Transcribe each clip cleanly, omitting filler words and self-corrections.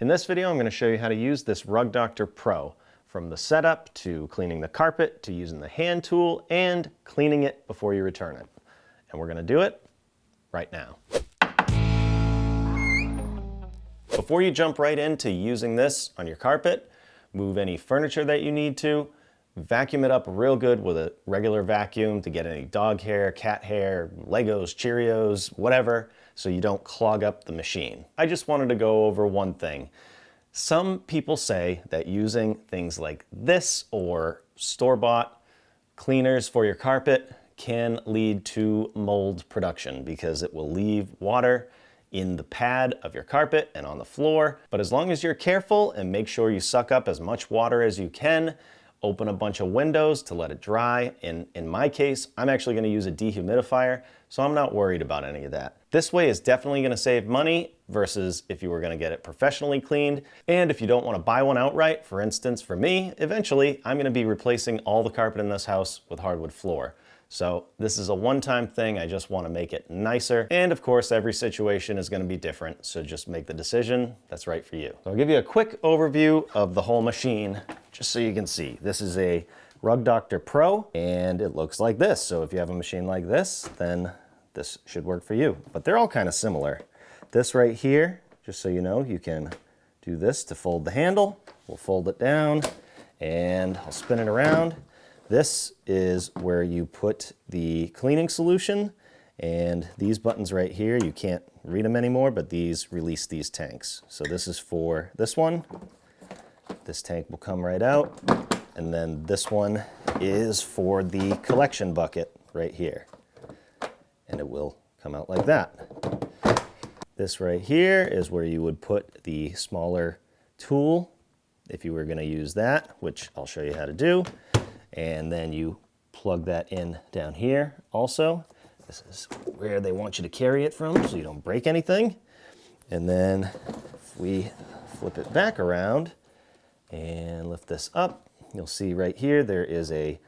In this video, I'm going to show you how to use this Rug Doctor Pro, from the setup to cleaning the carpet to using the hand tool and cleaning it before you return it. And we're going to do it right now. Before you jump right into using this on your carpet, move any furniture that you need to, vacuum it up real good with a regular vacuum to get any dog hair, cat hair, Legos, Cheerios, whatever, so you don't clog up the machine. I just wanted to go over one thing. Some people say that using things like this or store-bought cleaners for your carpet can lead to mold production because it will leave water in the pad of your carpet and on the floor. But as long as you're careful and make sure you suck up as much water as you can, open a bunch of windows to let it dry. In my case, I'm actually going to use a dehumidifier, so I'm not worried about any of that. This way is definitely going to save money versus if you were going to get it professionally cleaned. And if you don't want to buy one outright, for instance, for me, eventually I'm going to be replacing all the carpet in this house with hardwood floor. So this is a one-time thing. I just want to make it nicer. And of course, every situation is going to be different. So just make the decision that's right for you. So I'll give you a quick overview of the whole machine, just so you can see. This is a Rug Doctor Pro, and it looks like this. So if you have a machine like this, then this should work for you. But they're all kind of similar. This right here, just so you know, you can do this to fold the handle. We'll fold it down, and I'll spin it around. This is where you put the cleaning solution, and these buttons right here, you can't read them anymore, but these release these tanks. So this is for this one. This tank will come right out, and then this one is for the collection bucket right here, and it will come out like that. This right here is where you would put the smaller tool if you were going to use that, which I'll show you how to do. And then you plug that in down here also. This is where they want you to carry it from so you don't break anything. And then if we flip it back around and lift this up, you'll see right here there is the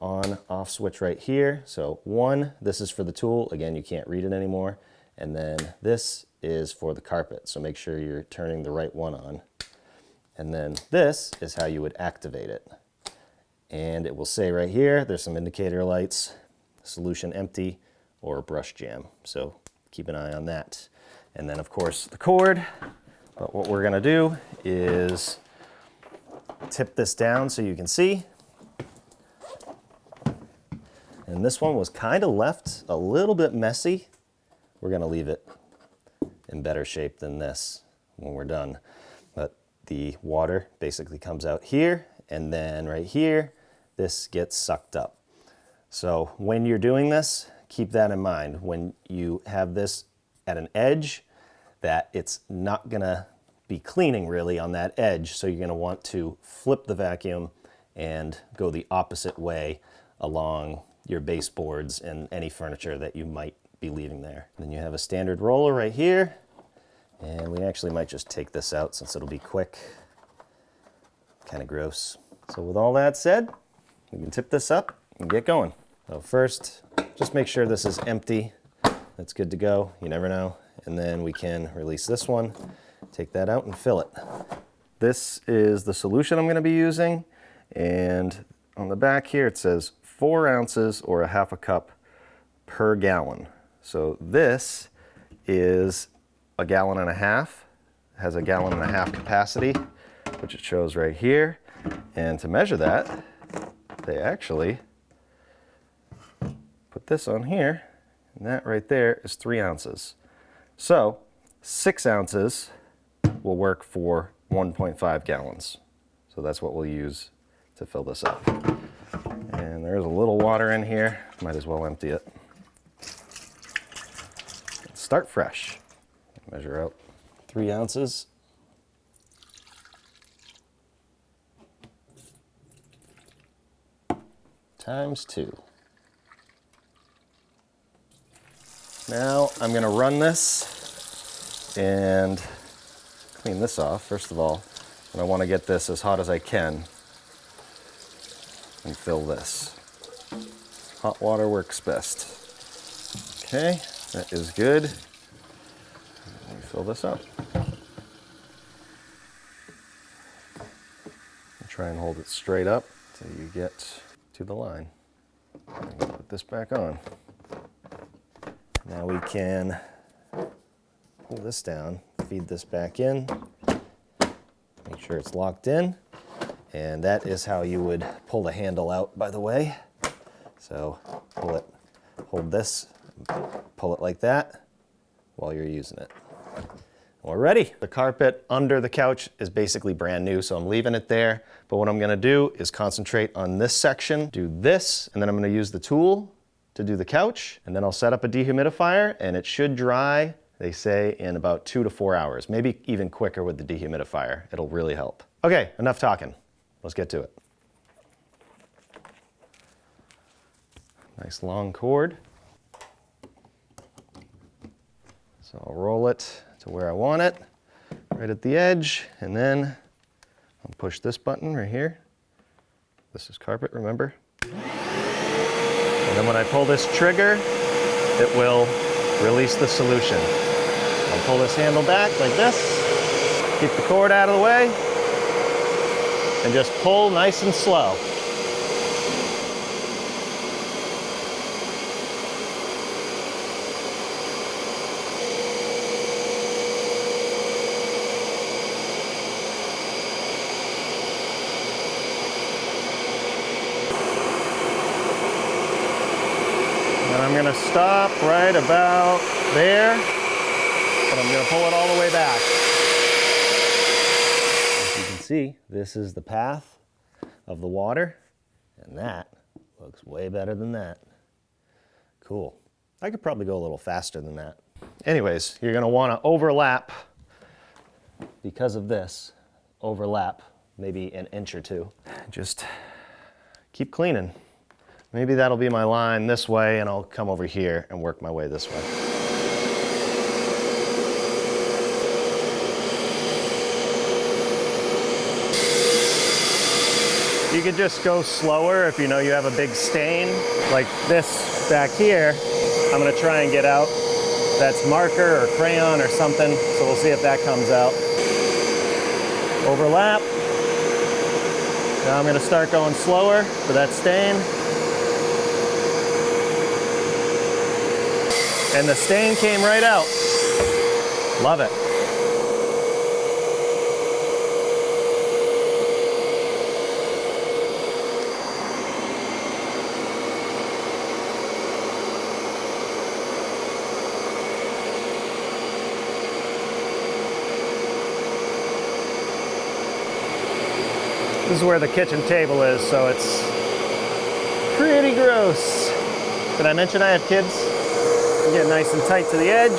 on-off switch right here. So one, this is for the tool. Again, you can't read it anymore. And then this is for the carpet. So make sure you're turning the right one on. And then this is how you would activate it. And it will say right here, there's some indicator lights, solution empty, or brush jam. So keep an eye on that. And then of course the cord. But what we're gonna do is tip this down so you can see. And this one was kind of left a little bit messy. We're gonna leave it in better shape than this when we're done. But the water basically comes out here, and then right here, this gets sucked up. So when you're doing this, keep that in mind. When you have this at an edge, that it's not gonna be cleaning really on that edge, so you're gonna want to flip the vacuum and go the opposite way along your baseboards and any furniture that you might be leaving there. Then you have a standard roller right here, and we actually might just take this out since it'll be quick. Kind of gross. So with all that said, we can tip this up and get going. So first, just make sure this is empty. That's good to go. You never know. And then we can release this one, take that out and fill it. This is the solution I'm going to be using. And on the back here, it says 4 ounces or a half a cup per gallon. So this is a gallon and a half. It has a gallon and a half capacity, which it shows right here. And to measure that, they actually put this on here, and that right there is 3 ounces. So 6 ounces will work for 1.5 gallons. So that's what we'll use to fill this up. And there's a little water in here. Might as well empty it. Start fresh. Measure out 3 ounces. Times 2. Now I'm going to run this and clean this off first of all, and I want to get this as hot as I can and fill this. Hot water works best. Okay, that is good. Let me fill this up. Try and hold it straight up until you get to the line. And put this back on. Now we can pull this down, feed this back in, make sure it's locked in, and that is how you would pull the handle out, by the way. So pull it, hold this, pull it like that while you're using it. We're ready. The carpet under the couch is basically brand new, so I'm leaving it there. But what I'm gonna do is concentrate on this section, do this, and then I'm gonna use the tool to do the couch, and then I'll set up a dehumidifier, and it should dry, they say, in about 2 to 4 hours, maybe even quicker with the dehumidifier. It'll really help. Okay, enough talking. Let's get to it. Nice long cord. So I'll roll it to where I want it, right at the edge, and then I'll push this button right here. This is carpet, remember? And then when I pull this trigger, it will release the solution. I'll pull this handle back like this, keep the cord out of the way, and just pull nice and slow. And I'm gonna stop right about there, but I'm gonna pull it all the way back. As you can see, this is the path of the water, and that looks way better than that. Cool. I could probably go a little faster than that. Anyways, you're gonna wanna overlap, because of this, overlap maybe an inch or two. Just keep cleaning. Maybe that'll be my line this way, and I'll come over here and work my way this way. You could just go slower if you know you have a big stain. Like this back here, I'm gonna try and get out. That's marker or crayon or something, so we'll see if that comes out. Overlap. Now I'm gonna start going slower for that stain. And the stain came right out. Love it. This is where the kitchen table is, so it's pretty gross. Did I mention I have kids? Get nice and tight to the edge.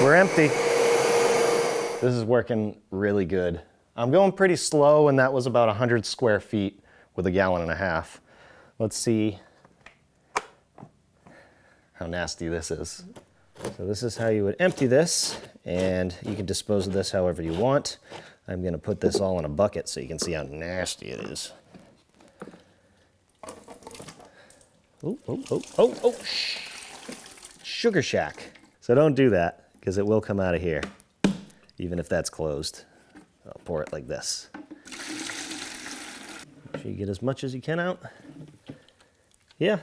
We're empty. This is working really good. I'm going pretty slow, and that was about 100 square feet with 1.5 gallons. Let's see how nasty this is. So this is how you would empty this, and you can dispose of this however you want. I'm gonna put this all in a bucket so you can see how nasty it is. Oh, oh, oh, oh, oh, Sugar Shack. So don't do that, because it will come out of here, even if that's closed. I'll pour it like this. Make sure you get as much as you can out. Yeah,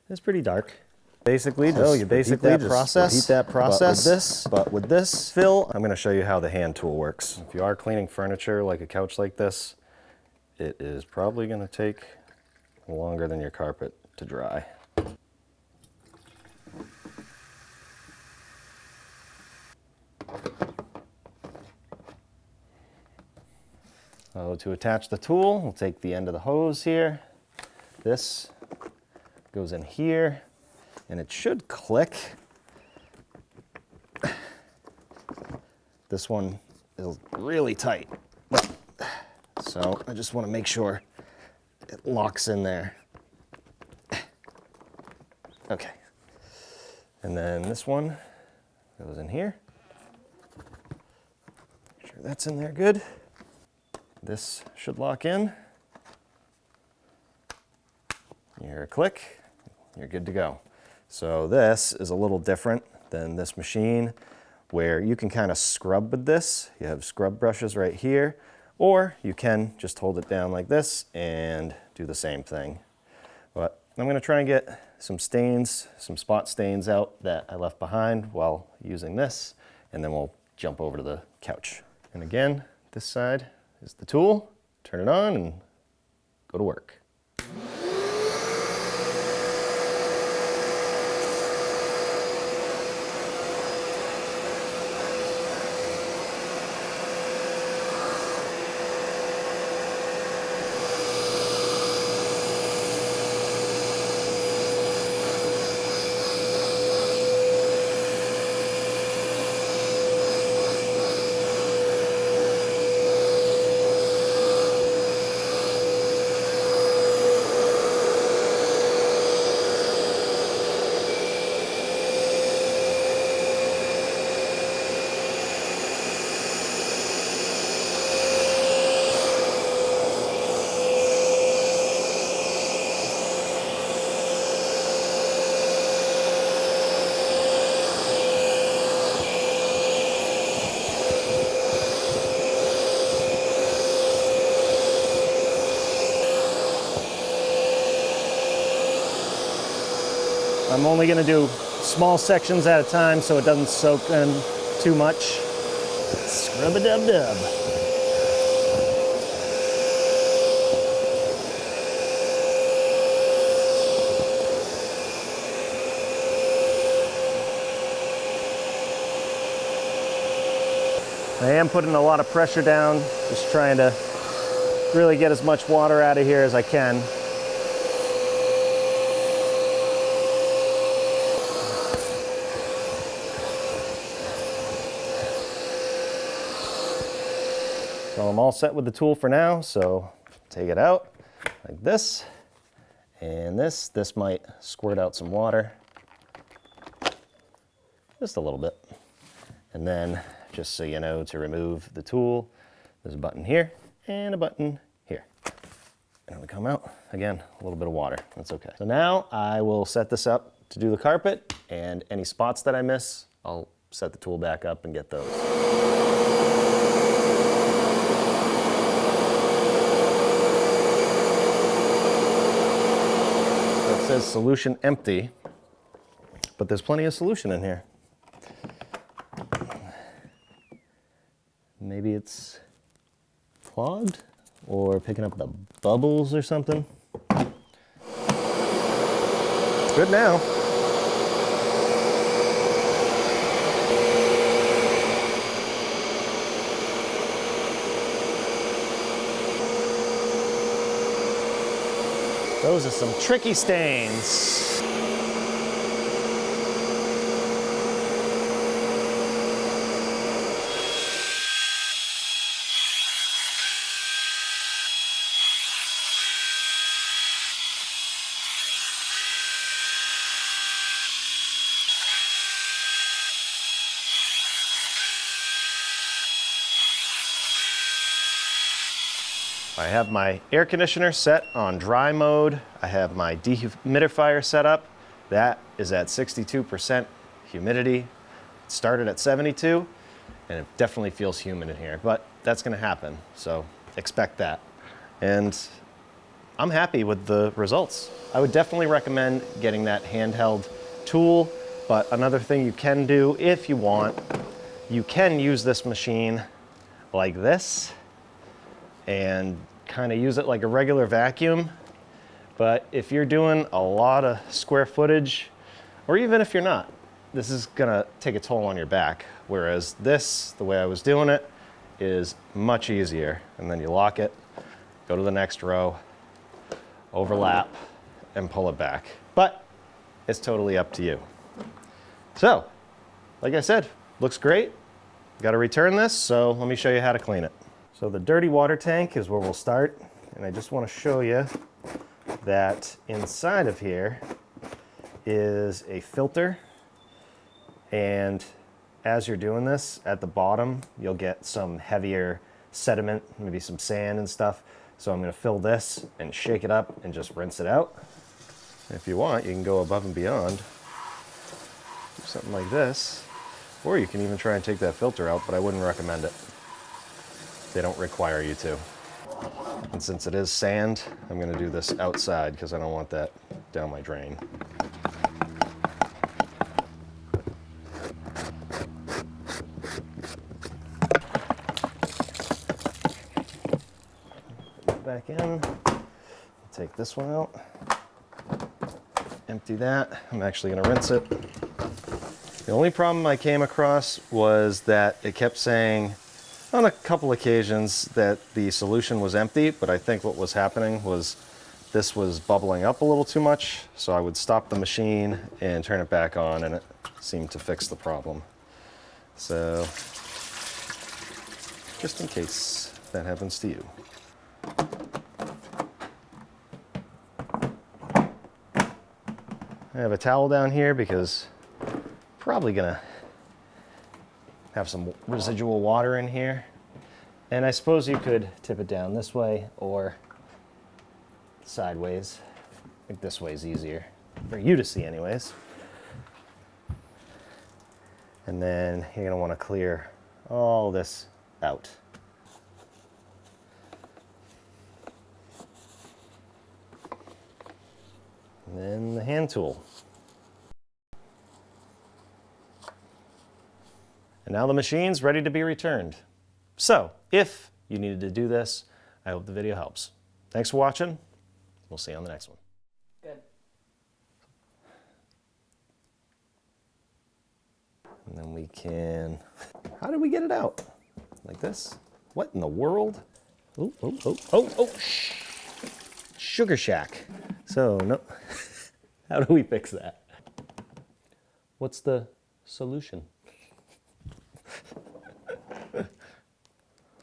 it's pretty dark. Basically, just repeat that process. But with this fill, I'm gonna show you how the hand tool works. If you are cleaning furniture like a couch like this, it is probably gonna take longer than your carpet to dry. So to attach the tool, we'll take the end of the hose here. This goes in here, and it should click. This one is really tight. So I just want to make sure it locks in there. Okay. And then this one goes in here. Make sure that's in there good. This should lock in. You hear a click, you're good to go. So this is a little different than this machine where you can kind of scrub with this. You have scrub brushes right here, or you can just hold it down like this and do the same thing. But I'm gonna try and get some stains, some spot stains out that I left behind while using this, and then we'll jump over to the couch. And again, this side is the tool. Turn it on and go to work. I'm only going to do small sections at a time so it doesn't soak in too much. Scrub-a-dub-dub. I am putting a lot of pressure down, just trying to really get as much water out of here as I can. So I'm all set with the tool for now, so take it out like this, and this might squirt out some water, just a little bit. And then, just so you know, to remove the tool, there's a button here and a button here. And it'll come out, again, a little bit of water, that's okay. So now I will set this up to do the carpet, and any spots that I miss, I'll set the tool back up and get those. It says solution empty, but there's plenty of solution in here. Maybe it's clogged or picking up the bubbles or something. Good now. Those are some tricky stains. I have my air conditioner set on dry mode. I have my dehumidifier set up. That is at 62% humidity. It started at 72, and it definitely feels humid in here, but that's gonna happen, so expect that. And I'm happy with the results. I would definitely recommend getting that handheld tool, but another thing you can do if you want, you can use this machine like this and kind of use it like a regular vacuum. But if you're doing a lot of square footage, or even if you're not, this is gonna take a toll on your back. Whereas this, the way I was doing it, is much easier. And then you lock it, go to the next row, overlap, and pull it back. But it's totally up to you. So, like I said, looks great. Gotta return this, so let me show you how to clean it. So the dirty water tank is where we'll start, and I just want to show you that inside of here is a filter And as you're doing this, at the bottom, you'll get some heavier sediment, maybe some sand and stuff. So I'm gonna fill this and shake it up and just rinse it out. If you want, you can go above and beyond. Do something like this. Or you can even try and take that filter out, but I wouldn't recommend it. They don't require you to. And since it is sand, I'm gonna do this outside because I don't want that down my drain. Back in, take this one out, empty that. I'm actually gonna rinse it. The only problem I came across was that it kept saying on a couple occasions that the solution was empty, but I think what was happening was this was bubbling up a little too much, so I would stop the machine and turn it back on, and it seemed to fix the problem. So, just in case that happens to you. I have a towel down here because probably gonna have some residual water in here. And I suppose you could tip it down this way or sideways. I think this way is easier for you to see anyways. And then you're gonna wanna clear all this out. And then the hand tool. And now the machine's ready to be returned. So, if you needed to do this, I hope the video helps. Thanks for watching. We'll see you on the next one. Good. And then we can, how do we get it out? Like this? What in the world? Oh, Sugar Shack. So, no, how do we fix that? What's the solution?